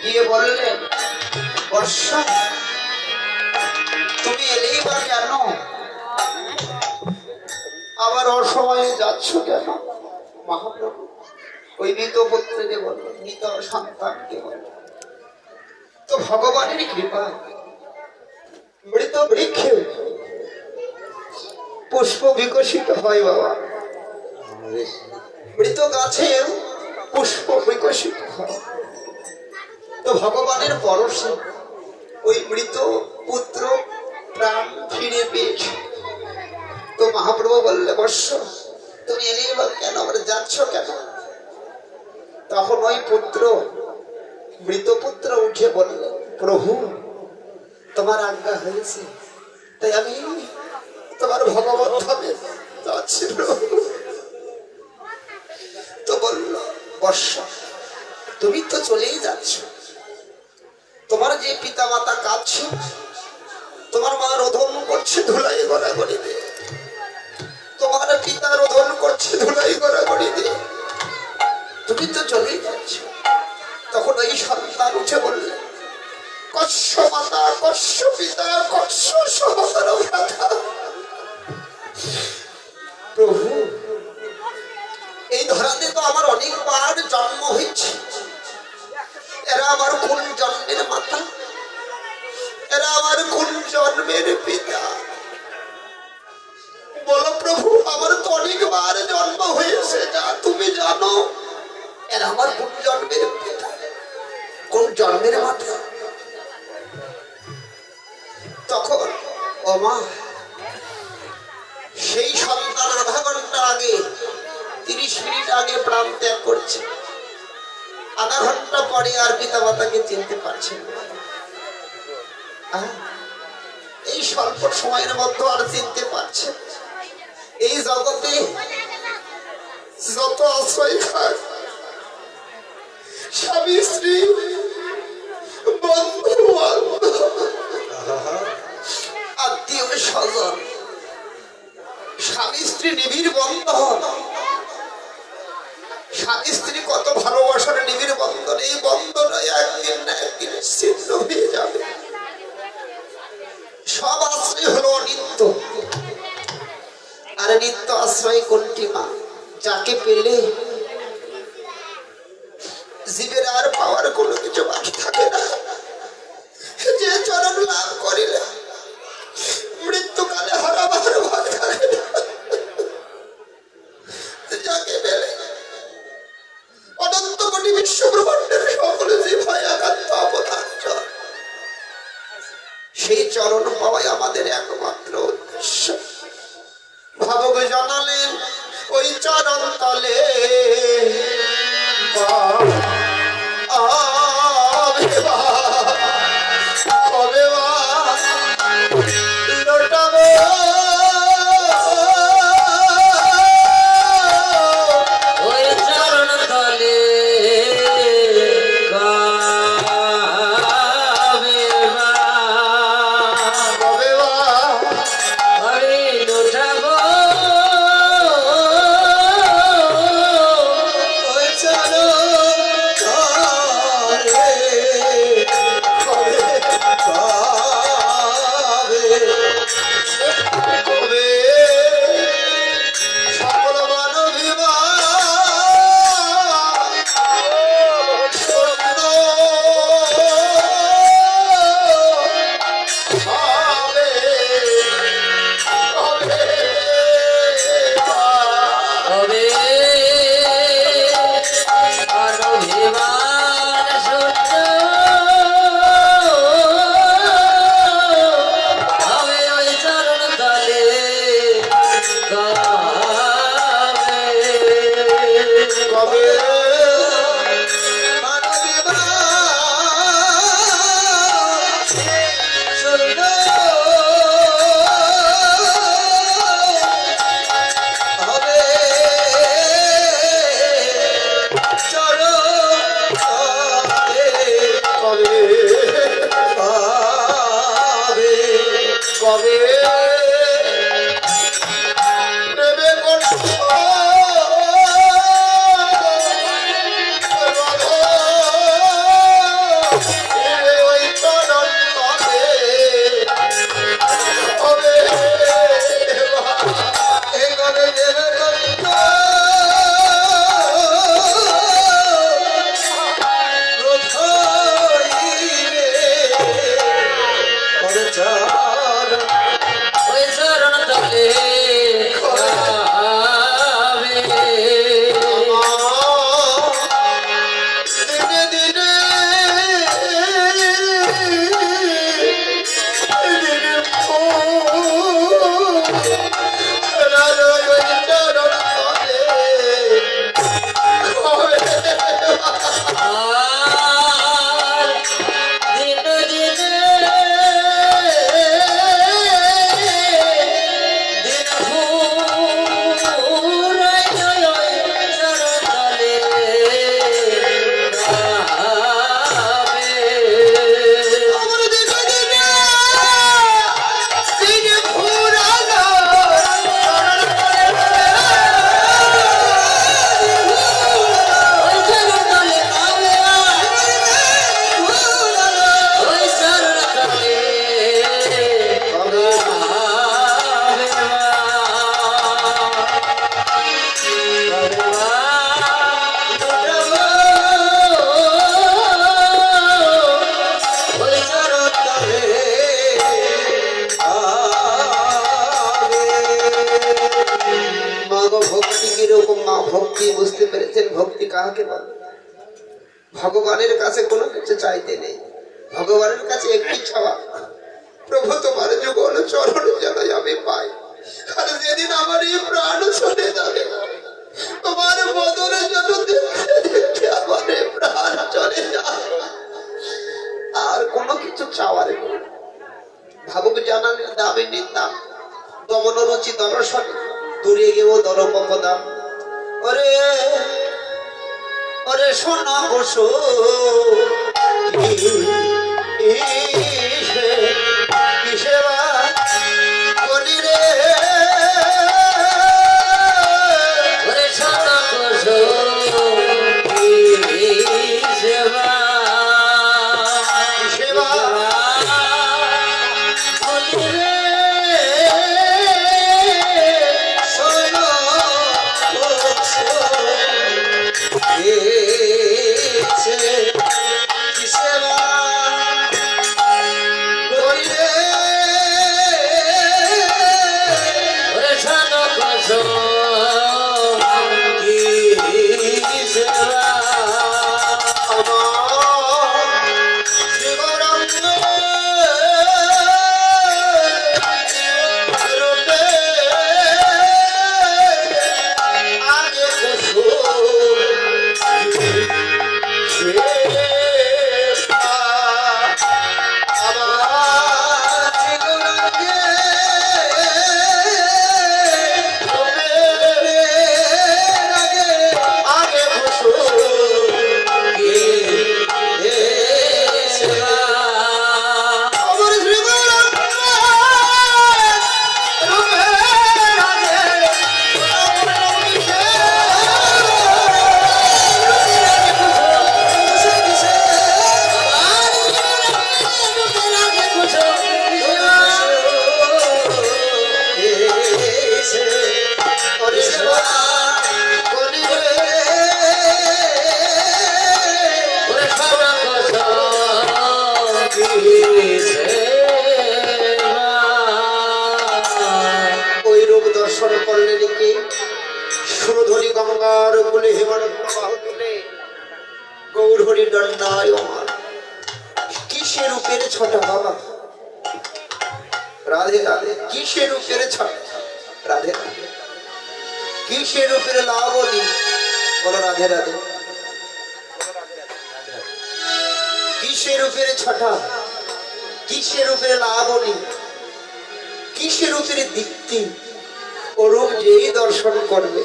গিয়ে বললেন, বর্ষা তুমি এলেই বা কেন, আবার অসময়ে যাচ্ছ কেন? মহাপ্রভু ওই মৃত পুত্রকে বলল, মৃত সন্তানকে বলল, তো ভগবানের কৃপা মৃত বৃক্ষে পুষ্প বিকশিত হয় বাবা, মৃত গাছে পুষ্প বিকশিত হয়। তো ভগবানের পরশে ওই মৃত পুত্র প্রাণ ফিরে পেয়েছে। তো মহাপ্রভু বললে, বর্ষ তুমি এলে কেন, আমরা যাচ্ছ কেন? তখন ওই পুত্র মৃত পুত্র উঠে বলল, প্রভু তোমার আজ্ঞা হয়েছে, তাই আমি তোমার ভগবত ধামে যাচ্ছি প্রভু। তো বলল, বর্ষ তুমি তো চলেই যাচ্ছ, তোমার যে পিতা মাতা কাঁদছে, তোমার মা রোদন করছে ধুলাই গড়াগড়ি দিয়ে, তোমার পিতা রোদন করছে ধুলাই গড়াগড়ি দিয়ে, তুমি তো চলেই যাচ্ছ। তখন ওই সন্তান উঠে বললে, কস্য মাতা কস্য পিতা কস্য সহোদর ভ্রাতা। প্রভু এই ধরাতে তো আমার অনেকবার জন্ম হয়েছে, এরা আমার কোন জন্মের মাতা, এরা আমার কোন জন্মের পিতা? বলো প্রভু, আমার তো অনেকবার জন্ম হয়েছে, যা তুমি জানো, এরা আমার কোন জন্মের পিতা, কোন জন্মের মাতা? তখন ও মা, সেই সন্তান আধা ঘন্টা আগে 30 মিনিট আগে প্রাণ ত্যাগ করছে, আধা ঘন্টা পরে আর পিতা মাতাকে চিনতে পারছেন না। এই স্বল্প সময়ের মধ্যে আর চিনতে পারছে। এই জগতে যত আশ্রয় থাক, স্বামী স্ত্রী বন্ধু আত্মীয় স্বজন, স্বামী স্ত্রী নিবিড় বন্ধন, স্বামী স্ত্রী কত ভালোবাসার নিবিড় বন্ধন, এই বন্ধন একদিন না একদিন ছিন্ন হয়ে যাবে। সব আশ্রয় হলো নিত্য, আর নিত্য আশ্রয় কোনটি মা? যাকে পেলে জীবের আর পাওয়ার কোনো কিছু বাকি থাকে না, যে চরণ লাভ করিলে মৃত্যুকালে হারাবার ভয় থাকে না, যাকে পেলে অনন্ত কোটি বিশ্ব ব্রহ্মাণ্ডের সকল জীব হয় একান্ত অবদান। সেই চরণ পাওয়াই আমাদের একমাত্র উদ্দেশ্য। ভাবক জানালেন ওই চরণ তলে ভগবানের কাছে কোনো কিছু চাইতে নেই, ভগবানের কাছে একটি চাওয়া, প্রভু তোমার যুগল চরণ যেন আমি পাই। আর যেদিন আমার এই প্রাণ চলে যাবে, তোমার বদলে যেন দেখতে দেখতে আমার এই প্রাণ চলে যাবে। আর কোনো কিছু চাওয়ার নেই। ভাবুক জানালেন দামে নিতাম, দমন রুচি দর্শন দূরে গেও দরপদাম। ওরে ওরে সোনা বসো সেবা করি রে, ওরে শত কোশো সেবা সেবা করি রে, সোনা বসো সেবা করি রে। ওরে শত কোশো সেবা ওই রূপ দর্শন করলেন কি সুরধনী গঙ্গার কুলে হেমানন্দ বাহু তুলে গৌরহরি দণ্ডায়মান। কিসে রূপের ছটা বাবা, রাধে রাধে, কিসে রূপের ছটা, রাধে রাধে, কিসে রূপের লাবণী, বলো রাধে রাধে, কিসে রূপের ছটা, কিসে রূপের লাবণী, কিসে রূপের দীপ্তি। ও রূপ যেই দর্শন করবে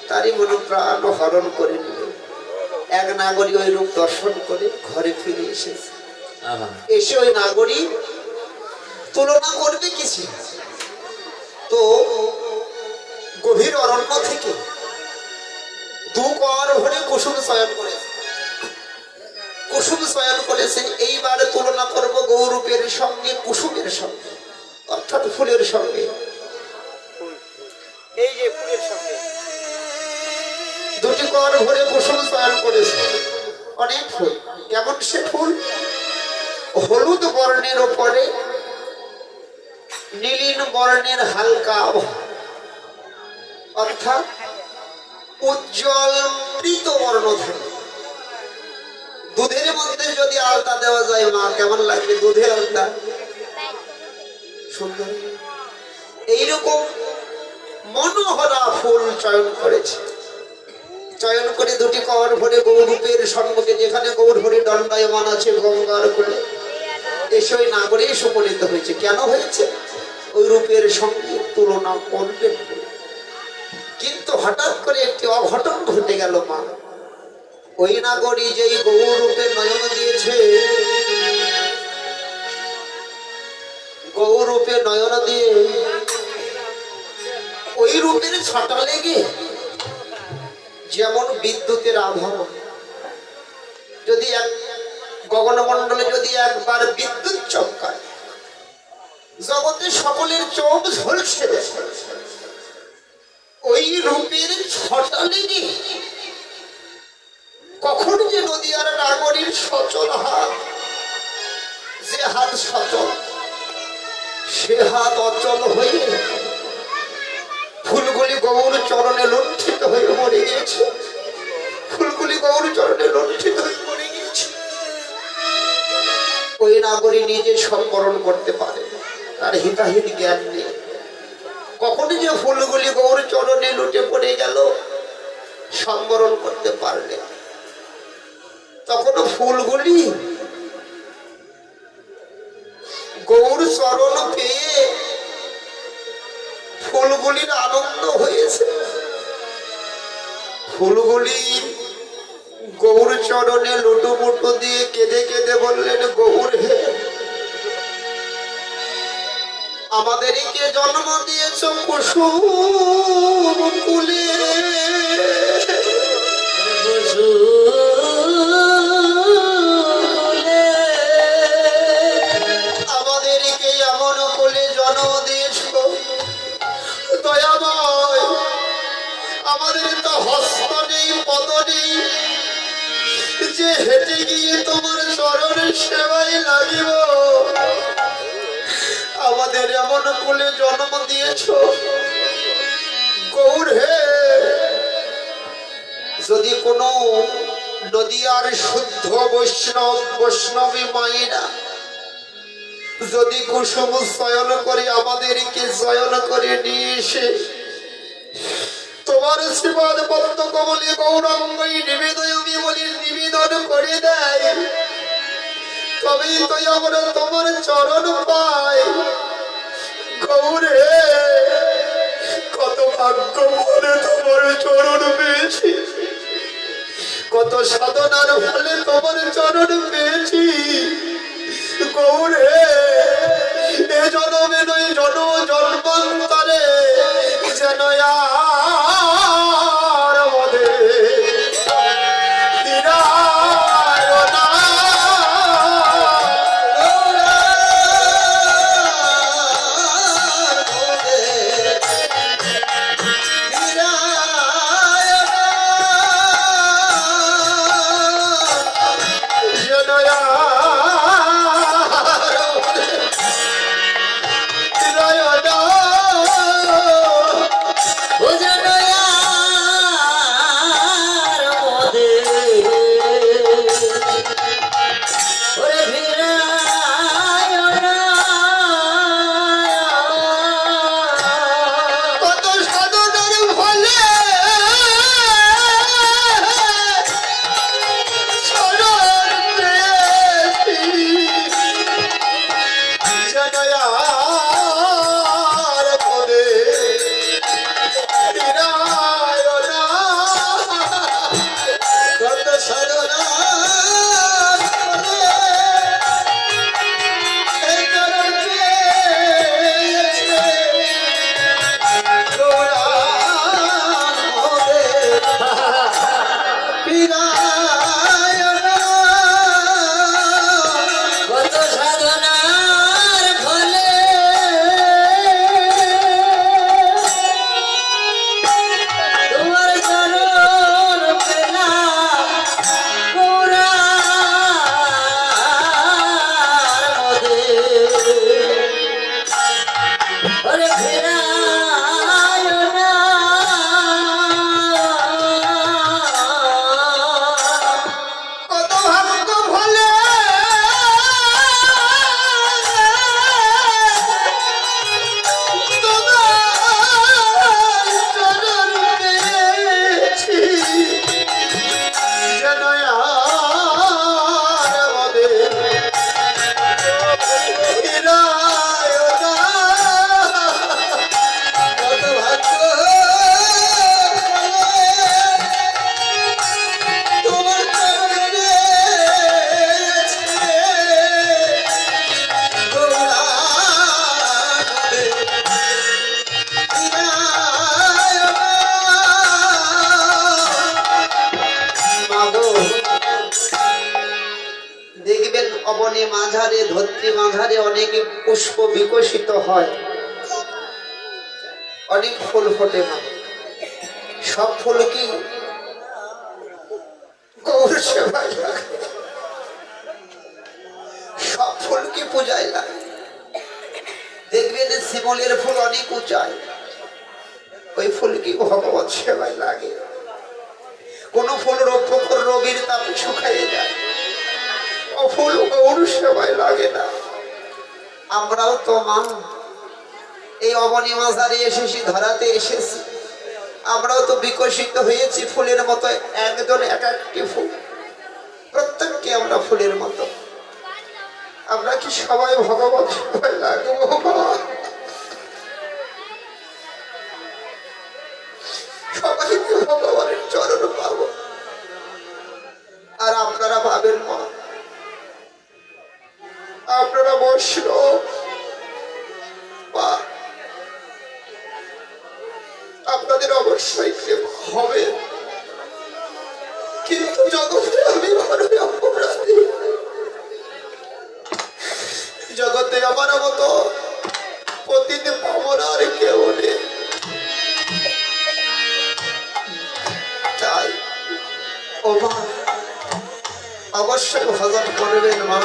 তারই মন প্রাণ হরণ করে নেবে। এক নাগরী ওই রূপ দর্শন করে ঘরে ফিরে এসেছে। এসে ওই নাগরী তুলনা করবে কিছু, তো গভীর অরণ্য থেকে দু কর ভরে কুসুম চয়ন করেছে, কুসুম চয়ন করেছে। এইবার তুলনা করব গৌরূপের সঙ্গে কুসুমের সঙ্গে, অর্থাৎ ফুলের সঙ্গে। এই যে ফুলের সঙ্গে দুটি কর ভরে কুসুম চয়ন করেছে, অনেক ফুল। কেমন সে ফুল, হলুদ বর্ণের ওপরে নীলিন বর্ণের হালকা আভা, অর্থাৎ উজ্জ্বল মৃত বর্ণ থাকে। দুধের মধ্যে যদি আলতা দেওয়া যায় মা কেমন লাগবে, দুধের আলতা সুন্দর। এইরকম মনোহরা ফুল চয়ন করেছে। চয়ন করে দুটি কর ভরে গৌরূপের সম্মুখে, যেখানে গৌরহরি দণ্ডায়মান আছে গঙ্গার কোলে, এসে ওই নাগরে উপনীত হয়েছে। কেন হয়েছে, ওই রূপের সঙ্গে তুলনা করবেন। কিন্তু হঠাৎ করে একটি অঘটন ঘটে গেল মা। ওই নাগরী যেই গৌরূপে নয়ন দিয়েছে, গৌরূপে নয়ন দিয়ে ওই রূপের ছটা লেগে যেমন বিদ্যুতের আভা, যদি এক গগনমণ্ডলে যদি একবার বিদ্যুৎ চমকায়, জগতে সকলের চোখ ঝলসে দেয়। ওই রূপের ছটা লেগে কখন যে নদীয়ার নাগরীর সচল হাত, যে হাত সচল, সে হাত অচল হয়ে ফুলগুলি গৌর চরণে লুণ্ঠিত হয়ে মরে গিয়েছে। ফুলগুলি গৌর চরণে লুণ্ঠিত হয়ে মরে গিয়েছে। নাগরী নিজে সংবরণ করতে পারে না, তার হিতাহিত জ্ঞান নেই। কখনো যে ফুলগুলি গৌর চরণে লুটে পড়ে গেল, সংবরণ করতে পারলে, তখনও ফুলগুলি গৌর চরণ পেয়ে ফুলগুলির আনন্দ হয়েছে। ফুলগুলি গৌর চরণে লুটুপুটু দিয়ে কেঁদে কেঁদে বললেন, গৌর হে, আমাদেরকে জন্ম দিয়েছ কুসুম কুলে, আমাদেরকে এমন কোলে জন্ম দিয়েছ দয়াময়, আমাদের তো হস্ত নেই পদ নেই যে হেঁটে গিয়ে তোমার চরণের সেবায় লাগিব। আমাদের এমন কোলে জন্ম দিয়েছ গৌর হে, যদি কোনো নদীয়ার শুদ্ধ বৈষ্ণবী মায়েরা যদি কুসুম চয়ন করে আমাদেরকে চয়ন করে নিয়ে এসে তোমার শ্রীপাদ পদ্ম কমলে গৌরাঙ্গই নিবেদয়ী বলে নিবেদন করে দেয়, তবেই তো আমরা তোমার চরণ পাই। গৌর হে, কত ভাগ্য বলে তোমার চরণ পেয়েছি, কত সাধনার ফলে তোমার চরণ পেয়েছি। গৌর হে, এ জন্মে নয় জন্ম জন্মান্তরে যেন আর আমাদের ফিরায় না। অবনে মাঝারে ধত্রী মাঝারে অনেক পুষ্প বিকশিত হয়, অনেক ফুল ফোটে না। সব ফুল কি গৌর সেবায় লাগে? সব ফুল কি পূজায় লাগে? দেখবেন শিমলের ফুল অনেক উঁচায়, ওই ফুল কি ভগবত সেবায় লাগে? কোন ফুল রোগের তাপে শুকাইয়ে যায়, ও ফুল গৌর সেবায় লাগে না। আমরাও তো মা এই অবনী মাঝারে এসেছি, ধরাতে এসেছি, আমরাও তো বিকশিত হয়েছি ফুলের মতো, একজন এক একটি ফুল, প্রত্যেককে আমরা ফুলের মতো। আমরা কি সবাই ভগবান সেবায় লাগবো মা? সবাই কি ভগবানের চরণ পাবো? আর আপনারা পাবেন মা, আপনারা বৈষ্ণব, আপনাদের অবশ্যই প্রেম হবে, কিন্তু জগতে আমি বড়ই অপরাধী। জগতে আমার মতো পতিতে পাবন আর কেউ নেই। তাই ও মা অবশ্যই ভজন করবেন মা।